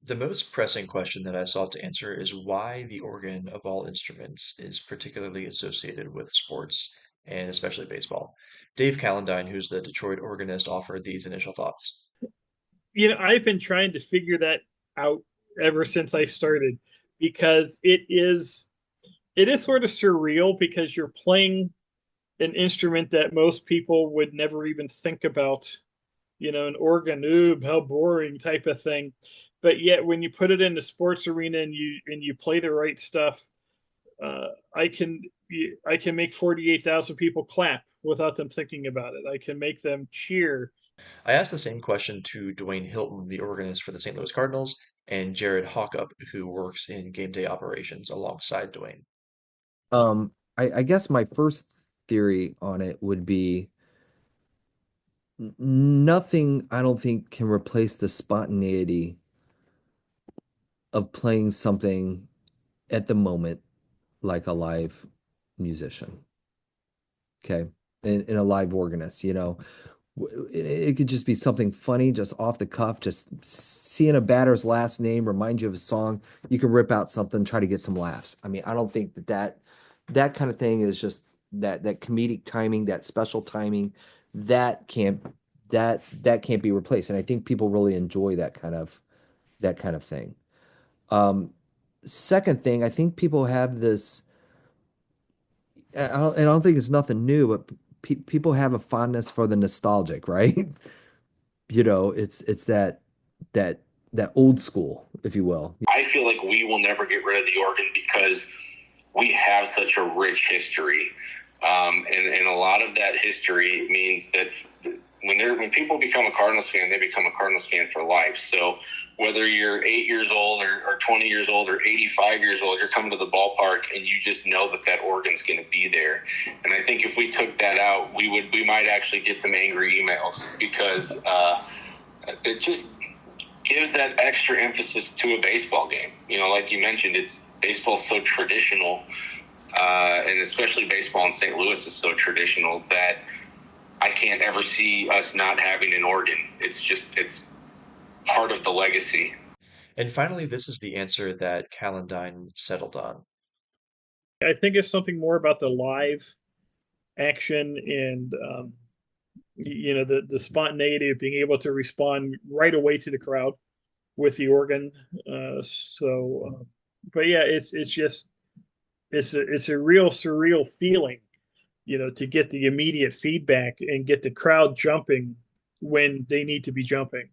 The most pressing question that I sought to answer is why the organ of all instruments is particularly associated with sports, and especially baseball. Dave Calendine, who's the Detroit organist, offered these initial thoughts. I've been trying to figure that out ever since I started because it is sort of surreal because you're playing an instrument that most people would never even think about, an organ, ooh, how boring type of thing. But yet when you put it in the sports arena and you play the right stuff, uh, I can I can make 48,000 people clap without them thinking about it. I can make them cheer. I asked the same question to Dwayne Hilton, the organist for the St. Louis Cardinals, and Jared Haukap, who works in game day operations alongside Dwayne. I guess my first theory on it would be nothing I don't think can replace the spontaneity of playing something at the moment like a live musician. Okay. And a live organist, it could just be something funny, just off the cuff, just seeing a batter's last name remind you of a song. You can rip out something, try to get some laughs. I mean, I don't think that kind of thing is just that comedic timing, that special timing, that can't that can't be replaced. And I think people really enjoy that kind of thing. Um, Second thing, I think people have this, and I don't think it's nothing new, but people have a fondness for the nostalgic, right? It's that that old school, if you will. I feel like we will never get rid of the organ because we have such a rich history. And a lot of that history means that when people become a Cardinals fan, they become a Cardinals fan for life. So whether you're 8 years old or 20 years old or 85 years old, you're coming to the ballpark and you just know that organ's going to be there. And I think if we took that out, we might actually get some angry emails because it just gives that extra emphasis to a baseball game. Like you mentioned, baseball's so traditional, and especially baseball in St. Louis is so traditional that I can't ever see us not having an organ. It's part of the legacy. And finally, this is the answer that Calendine settled on. I think it's something more about the live action and the spontaneity of being able to respond right away to the crowd with the organ. But yeah, it's just it's a real surreal feeling, to get the immediate feedback and get the crowd jumping when they need to be jumping.